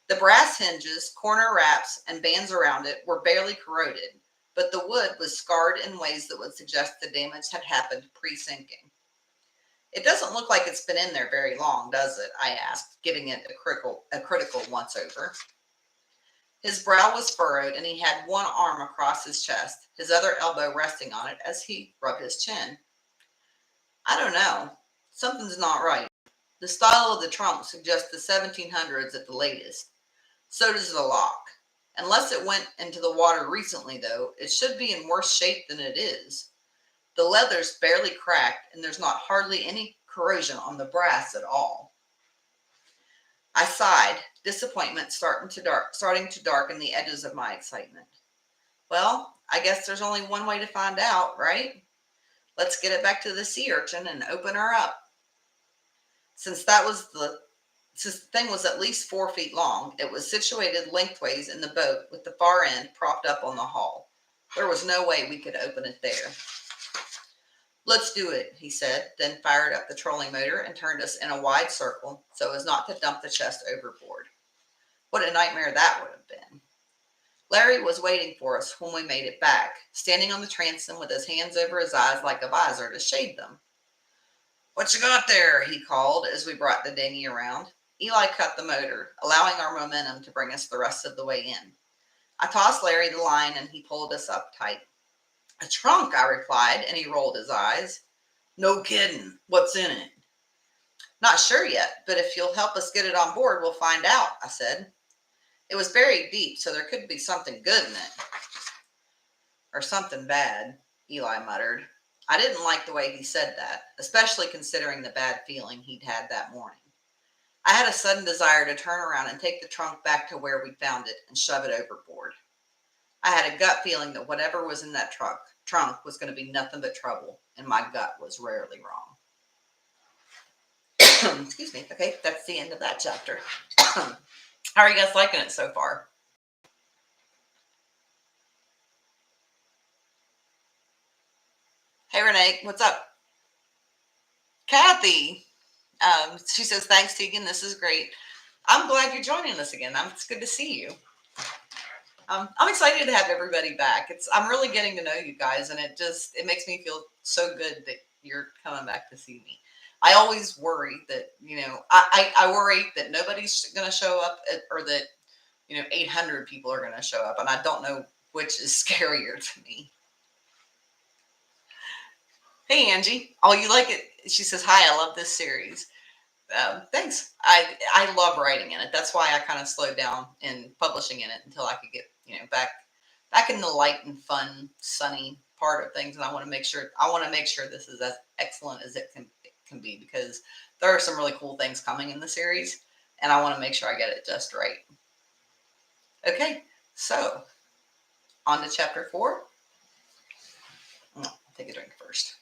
The brass hinges, corner wraps, and bands around it were barely corroded, but the wood was scarred in ways that would suggest the damage had happened pre-sinking. It doesn't look like it's been in there very long, does it? I asked, giving it a critical once-over. His brow was furrowed, and he had one arm across his chest, his other elbow resting on it as he rubbed his chin. I don't know. Something's not right. The style of the trunk suggests the 1700s at the latest. So does the lock. Unless it went into the water recently, though, it should be in worse shape than it is. The leather's barely cracked, and there's hardly any corrosion on the brass at all. I sighed, disappointment starting to darken the edges of my excitement. Well, I guess there's only one way to find out, right? Let's get it back to the sea urchin and open her up. Since that was the Since the thing was at least 4 feet long, it was situated lengthways in the boat with the far end propped up on the hull. There was no way we could open it there. Let's do it, he said, then fired up the trolling motor and turned us in a wide circle so as not to dump the chest overboard. What a nightmare that would have been. Larry was waiting for us when we made it back, standing on the transom with his hands over his eyes like a visor to shade them. What you got there? He called as we brought the dinghy around. Eli cut the motor, allowing our momentum to bring us the rest of the way in. I tossed Larry the line and he pulled us up tight. A trunk, I replied, and he rolled his eyes. No kidding. What's in it? Not sure yet, but if you'll help us get it on board, we'll find out, I said. It was buried deep, so there could be something good in it. Or something bad, Eli muttered. I didn't like the way he said that, especially considering the bad feeling he'd had that morning. I had a sudden desire to turn around and take the trunk back to where we found it and shove it overboard. I had a gut feeling that whatever was in that trunk was going to be nothing but trouble, and my gut was rarely wrong. Excuse me. Okay, that's the end of that chapter. How are you guys liking it so far? Hey, Renee, what's up? Kathy, she says, thanks, Tegan. This is great. I'm glad you're joining us again. It's good to see you. I'm excited to have everybody back. I'm really getting to know you guys, and it makes me feel so good that you're coming back to see me. I always worry that, I worry that nobody's going to show up or that, 800 people are going to show up, and I don't know which is scarier to me. Hey, Angie. Oh, you like it? She says, hi, I love this series. Thanks. I love writing in it. That's why I kind of slowed down in publishing in it until I could get, back in the light and fun, sunny part of things. And I want to make sure this is as excellent as it can be, because there are some really cool things coming in the series, and I want to make sure I get it just right. Okay, so on to chapter 4. I'll take a drink first.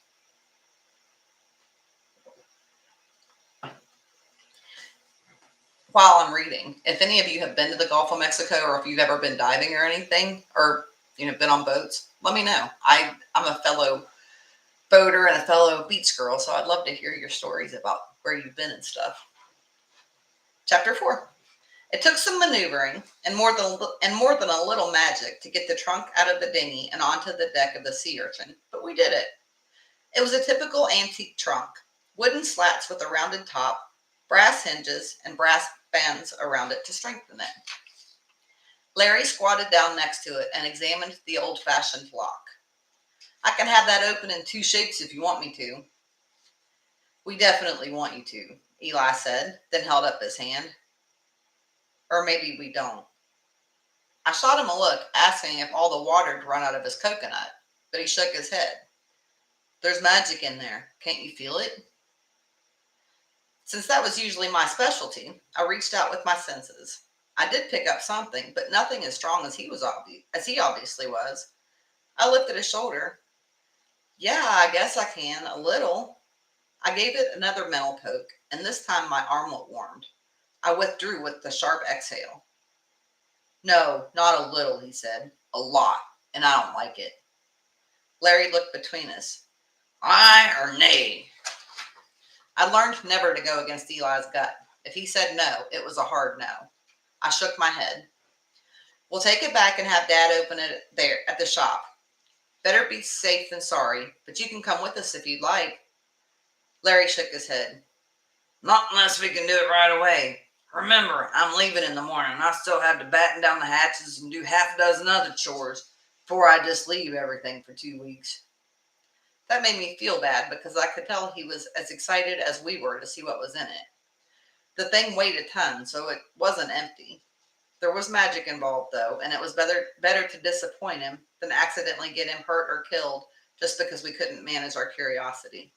While I'm reading, if any of you have been to the Gulf of Mexico, or if you've ever been diving or anything, or been on boats, let me know. I'm a fellow boater and a fellow beach girl, so I'd love to hear your stories about where you've been and stuff. Chapter 4. It took some maneuvering and more than a little magic to get the trunk out of the dinghy and onto the deck of the sea urchin, but we did it. It was a typical antique trunk, wooden slats with a rounded top, brass hinges, and brass bands around it to strengthen it. Larry squatted down next to it and examined the old-fashioned lock. I can have that open in 2 shapes if you want me to. We definitely want you to, Eli said, then held up his hand. Or maybe we don't. I shot him a look, asking if all the water had run out of his coconut, but he shook his head. There's magic in there. Can't you feel it? Since that was usually my specialty, I reached out with my senses. I did pick up something, but nothing as strong as he obviously was. I lifted his shoulder. Yeah, I guess I can, a little. I gave it another mental poke, and this time my armlet warmed. I withdrew with a sharp exhale. No, not a little, he said. A lot, and I don't like it. Larry looked between us. Aye or nay? I learned never to go against Eli's gut. If he said no, it was a hard no. I shook my head. We'll take it back and have Dad open it there at the shop. Better be safe than sorry, but you can come with us if you'd like. Larry shook his head. Not unless we can do it right away. Remember, I'm leaving in the morning, and I still have to batten down the hatches and do half a dozen other chores before I just leave everything for 2 weeks. That made me feel bad because I could tell he was as excited as we were to see what was in it. The thing weighed a ton, so it wasn't empty. There was magic involved, though, and it was better to disappoint him than accidentally get him hurt or killed just because we couldn't manage our curiosity.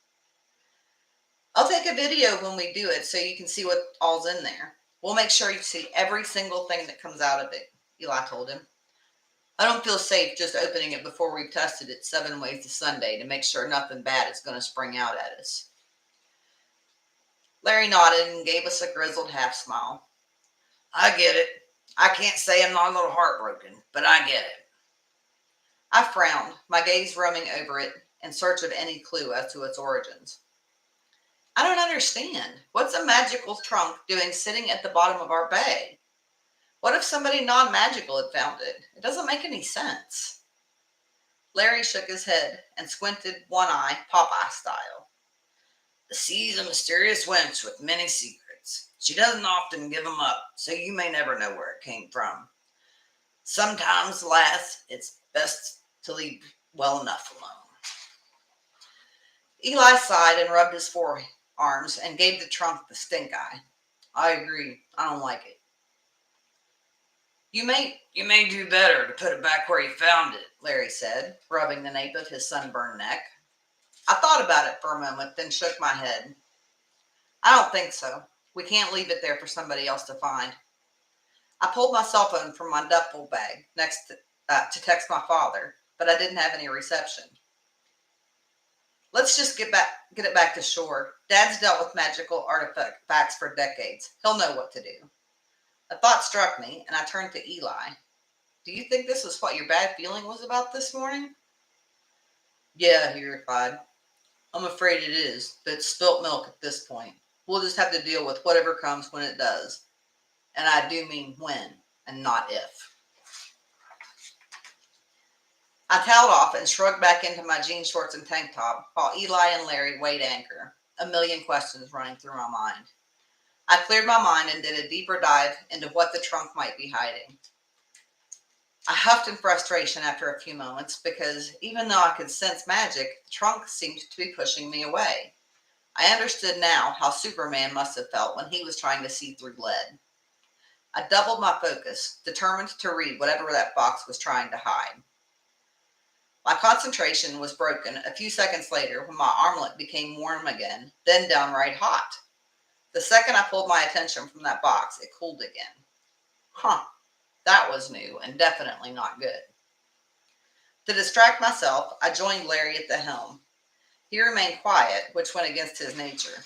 I'll take a video when we do it so you can see what all's in there. We'll make sure you see every single thing that comes out of it, Eli told him. I don't feel safe just opening it before we've tested it 7 ways to Sunday to make sure nothing bad is going to spring out at us. Larry nodded and gave us a grizzled half smile. I get it. I can't say I'm not a little heartbroken, but I get it. I frowned, my gaze roaming over it in search of any clue as to its origins. I don't understand. What's a magical trunk doing sitting at the bottom of our bay? What if somebody non-magical had found it? It doesn't make any sense. Larry shook his head and squinted one eye, Popeye style. The sea's a mysterious wench with many secrets. She doesn't often give them up, so you may never know where it came from. Sometimes, lass, it's best to leave well enough alone. Eli sighed and rubbed his forearms and gave the trunk the stink eye. I agree. I don't like it. You may do better to put it back where you found it, Larry said, rubbing the nape of his sunburned neck. I thought about it for a moment, then shook my head. I don't think so. We can't leave it there for somebody else to find. I pulled my cell phone from my duffel bag to text my father, but I didn't have any reception. Let's just get it back to shore. Dad's dealt with magical artifacts for decades. He'll know what to do. A thought struck me, and I turned to Eli. Do you think this is what your bad feeling was about this morning? Yeah, he replied. I'm afraid it is, but it's spilt milk at this point. We'll just have to deal with whatever comes when it does. And I do mean when, and not if. I toweled off and shrugged back into my jean shorts and tank top, while Eli and Larry weighed anchor, a million questions running through my mind. I cleared my mind and did a deeper dive into what the trunk might be hiding. I huffed in frustration after a few moments because even though I could sense magic, the trunk seemed to be pushing me away. I understood now how Superman must have felt when he was trying to see through lead. I doubled my focus, determined to read whatever that box was trying to hide. My concentration was broken a few seconds later when my armlet became warm again, then downright hot. The second I pulled my attention from that box, it cooled again. That was new and definitely not good. To distract myself, I joined Larry at the helm. He remained quiet, which went against his nature.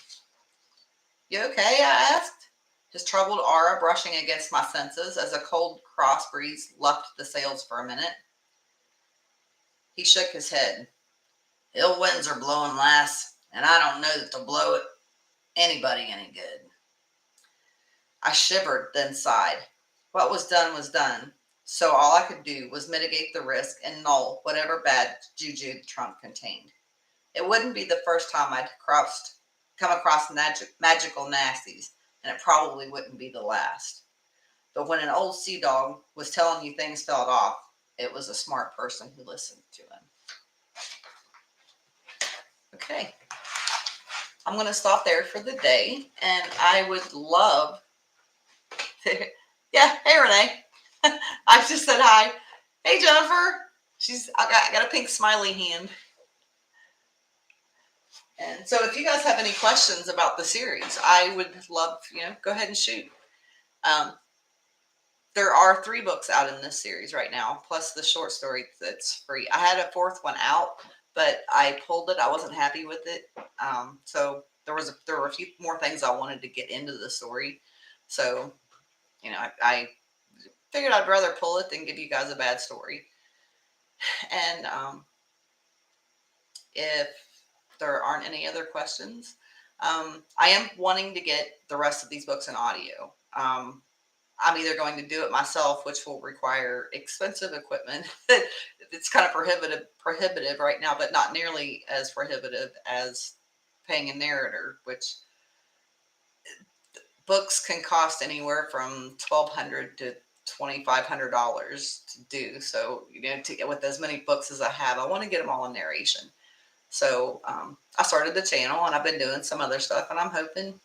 You okay? I asked, his troubled aura brushing against my senses as a cold cross breeze luffed the sails for a minute. He shook his head. Ill winds are blowing, lass, and I don't know that they'll blow anybody any good. I shivered, then sighed. What was done, so all I could do was mitigate the risk and null whatever bad juju the trunk contained. It wouldn't be the first time I'd come across magical nasties, and it probably wouldn't be the last. But when an old sea dog was telling you things felt off, it was a smart person who listened to him. Okay. I'm going to stop there for the day, and I would love to... Yeah, hey, Renee. I just said hi. Hey, Jennifer. I got a pink smiley hand. And so if you guys have any questions about the series, I would love, go ahead and shoot. There are 3 books out in this series right now, plus the short story that's free. I had a 4th one out, but I pulled it. I wasn't happy with it. So there were a few more things I wanted to get into the story. So, I figured I'd rather pull it than give you guys a bad story. And if there aren't any other questions, I am wanting to get the rest of these books in audio. I'm either going to do it myself, which will require expensive equipment. It's kind of prohibitive right now, but not nearly as prohibitive as paying a narrator, which books can cost anywhere from $1,200 to $2,500 to do. So, with as many books as I have, I want to get them all in narration. So I started the channel, and I've been doing some other stuff, and I'm hoping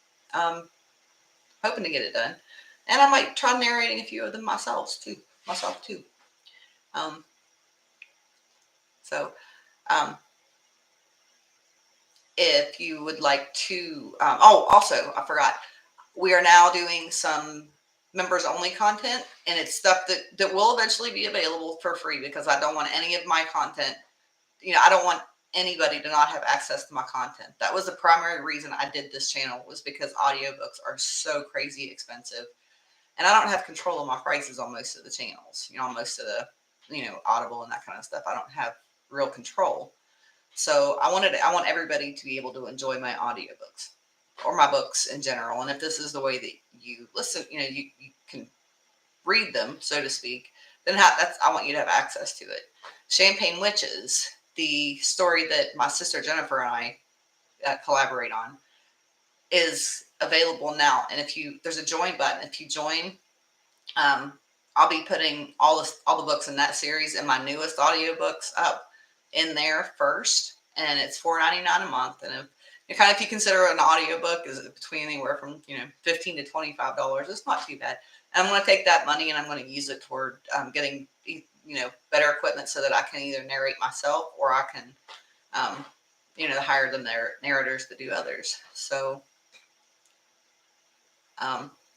to get it done. And I might try narrating a few of them myself too. If you would like to, also I forgot, We are now doing some members only content, and it's stuff that will eventually be available for free, because I don't want any of my content, I don't want anybody to not have access to my content. That was the primary reason I did this channel, was because audiobooks are so crazy expensive. And I don't have control of my prices on most of the channels, on most of the, Audible and that kind of stuff. I don't have real control. So I want everybody to be able to enjoy my audiobooks or my books in general. And if this is the way that you listen, you can read them, so to speak, then I want you to have access to it. Champagne Witches, the story that my sister Jennifer and I collaborate on, is available now. And there's a join button. If you join, I'll be putting all the books in that series and my newest audiobooks up in there first, and it's $4.99 a month. And if you consider an audiobook is between anywhere from $15 to $25, it's not too bad. And I'm going to take that money and I'm going to use it toward getting better equipment, so that I can either narrate myself, or I can hire the narrators to do others. So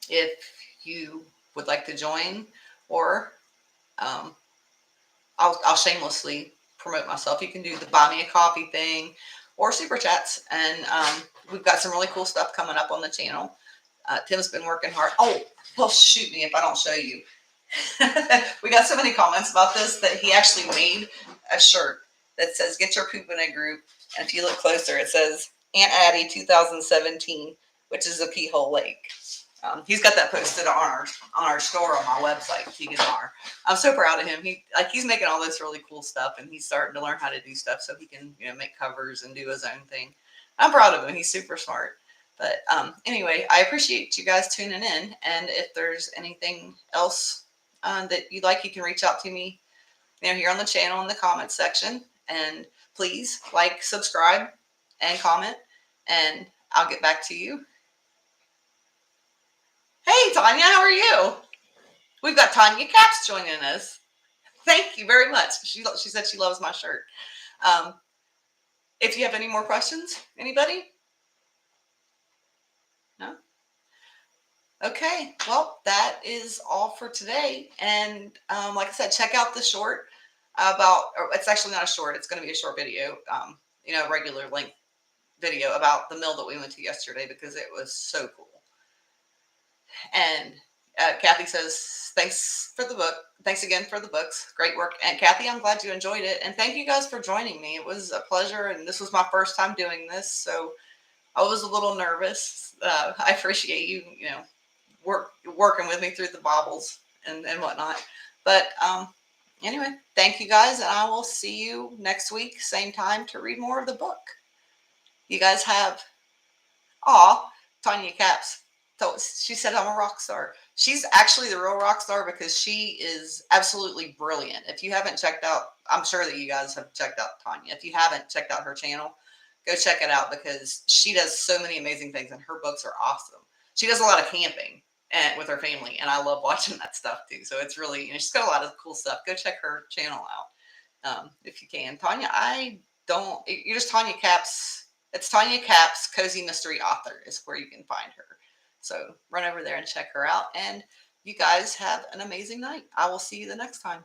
if you would like to join, or I'll shamelessly promote myself. You can do the buy me a coffee thing, or super chats, and we've got some really cool stuff coming up on the channel. Tim's been working hard. Oh, he'll shoot me if I don't show you. We got so many comments about this that he actually made a shirt that says "Get your poop in a group," and if you look closer, it says Aunt Addie 2017, which is a pee hole lake. He's got that posted on our store on my website, Tegan Maher. I'm so proud of him. He's making all this really cool stuff, and he's starting to learn how to do stuff so he can make covers and do his own thing. I'm proud of him. He's super smart. But anyway, I appreciate you guys tuning in. And if there's anything else that you'd like, you can reach out to me here on the channel in the comments section. And please like, subscribe, and comment, and I'll get back to you. Hey, Tanya, how are you? We've got Tanya Caps joining us. Thank you very much. She said she loves my shirt. If you have any more questions, anybody? No? Okay, well, that is all for today. And like I said, check out the short it's actually not a short, it's going to be a short video, a regular length video about the mill that we went to yesterday, because it was so cool. And Kathy says, thanks for the book. Thanks again for the books. Great work. And Kathy, I'm glad you enjoyed it. And thank you guys for joining me. It was a pleasure. And this was my first time doing this, so I was a little nervous. I appreciate you, working with me through the bobbles and whatnot. But anyway, thank you guys. And I will see you next week, same time, to read more of the book. You guys have, Tanya Caps. So she said I'm a rock star. She's actually the real rock star, because she is absolutely brilliant. If you haven't checked out, I'm sure that you guys have checked out Tanya. If you haven't checked out her channel, go check it out, because she does so many amazing things, and her books are awesome. She does a lot of camping with her family, and I love watching that stuff too. So it's really, she's got a lot of cool stuff. Go check her channel out if you can. Tanya, you're just Tanya Caps. It's Tanya Caps, Cozy Mystery Author is where you can find her. So run over there and check her out. And you guys have an amazing night. I will see you the next time.